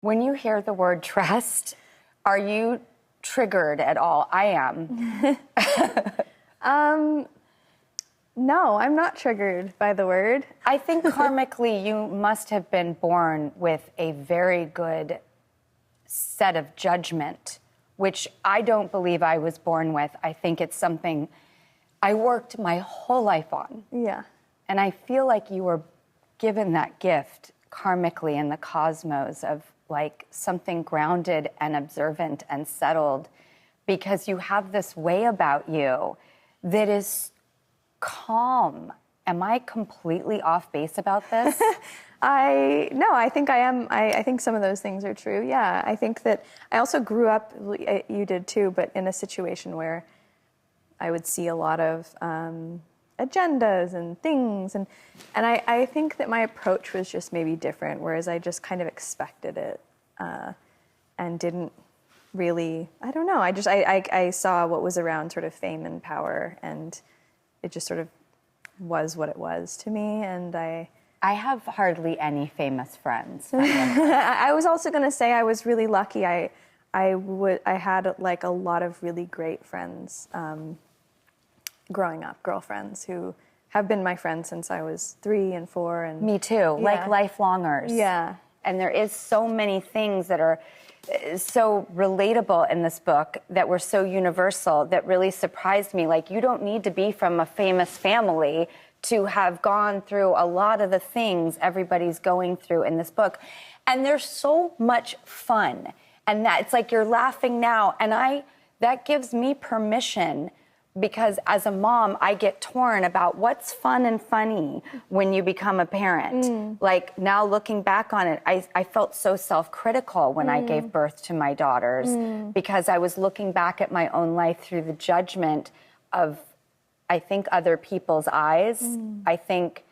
When you hear the word trust, are you triggered at all? I am. No, I'm not triggered by the word. I think karmically you must have been born with a very good set of judgment, which I don't believe I was born with. I think it's something I worked my whole life on. Yeah. And I feel like you were given that gift karmically in the cosmos of like something grounded and observant and settled, because you have this way about you that is calm. Am I completely off base about this? I think I am. I think some of those things are true. Yeah, I think that I also grew up, you did too, but in a situation where I would see a lot of agendas and things, and I think that my approach was just maybe different, whereas I just kind of expected it and didn't really, I don't know, I saw what was around sort of fame and power, and it just sort of was what it was to me, and I have hardly any famous friends. I was also going to say I was really lucky. I had like a lot of really great friends growing up, girlfriends who have been my friends since I was 3 and 4. And me too, like lifelongers. Yeah. And there is so many things that are so relatable in this book that were so universal that really surprised me. Like, you don't need to be from a famous family to have gone through a lot of the things everybody's going through in this book. And there's so much fun. And that it's like you're laughing now. And that gives me permission, because as a mom, I get torn about what's fun and funny when you become a parent. Like, now looking back on it, I felt so self-critical when I gave birth to my daughters, because I was looking back at my own life through the judgment of, I think, other people's eyes. I think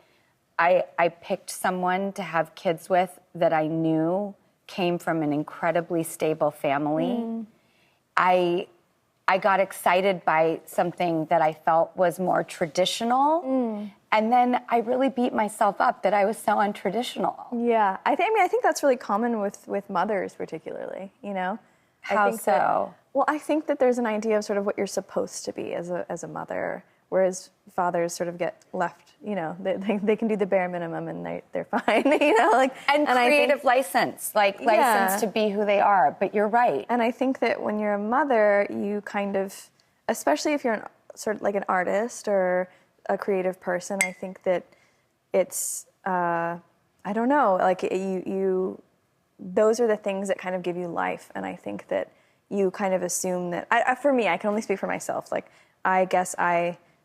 I picked someone to have kids with that I knew came from an incredibly stable family. I got excited by something that I felt was more traditional. And then I really beat myself up that I was so untraditional. Yeah. I think that's really common with mothers particularly, you know? How so? I think that there's an idea of sort of what you're supposed to be as a mother, whereas fathers sort of get left, you know, they can do the bare minimum and they're fine, you know, like. And creative license to be who they are. But you're right. And I think that when you're a mother, you kind of, especially if you're sort of like an artist or a creative person, I think that it's, I don't know, like you, those are the things that kind of give you life. And I think that you kind of assume that, for me, I can only speak for myself. Like, I guess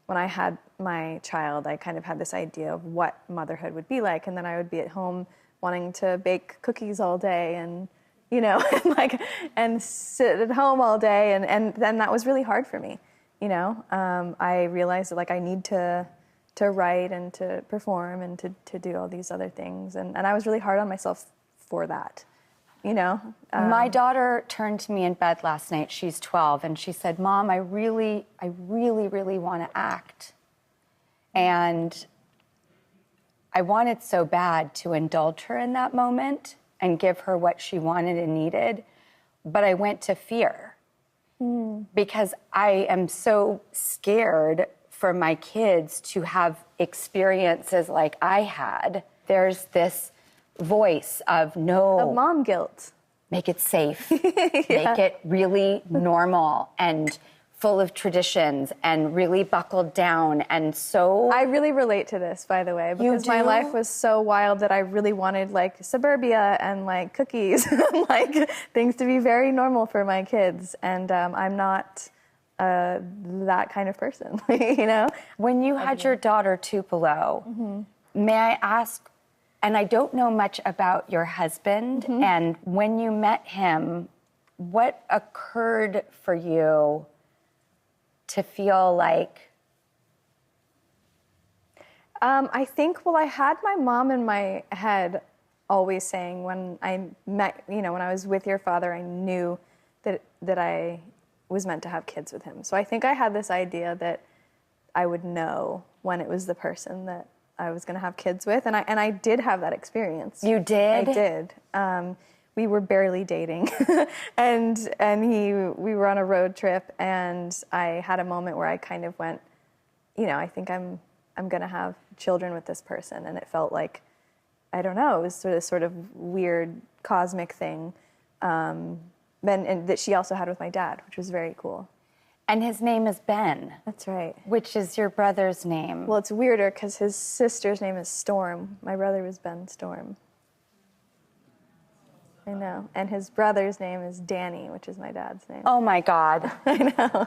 when I had my child, I kind of had this idea of what motherhood would be like, and then I would be at home wanting to bake cookies all day, and you know, and sit at home all day, and then that was really hard for me. You know, I realized that like I need to write and to perform and to do all these other things, and I was really hard on myself for that. You know, my daughter turned to me in bed last night. She's 12, and she said, "Mom, I really want to act." And I wanted so bad to indulge her in that moment and give her what she wanted and needed, but I went to fear because I am so scared for my kids to have experiences like I had. There's this voice of mom guilt. Make it safe, make it really normal and full of traditions and really buckled down. And so I really relate to this, by the way, because my life was so wild that I really wanted like suburbia and like cookies and like things to be very normal for my kids. And I'm not that kind of person, you know? When you had your daughter Tupelo, may I ask, and I don't know much about your husband, and when you met him, what occurred for you to feel like? I think, I had my mom in my head always saying when I met, you know, when I was with your father, I knew that I was meant to have kids with him. So I think I had this idea that I would know when it was the person that I was going to have kids with, and I did have that experience. You did? I did. we were barely dating, and we were on a road trip, and I had a moment where I kind of went, I think I'm gonna have children with this person, and it felt like, I don't know, it was sort of weird cosmic thing, and that she also had with my dad, which was very cool. And his name is Ben. That's right. Which is your brother's name. Well, it's weirder because his sister's name is Storm. My brother was Ben Storm. I know. And his brother's name is Danny, which is my dad's name. Oh my God. I know.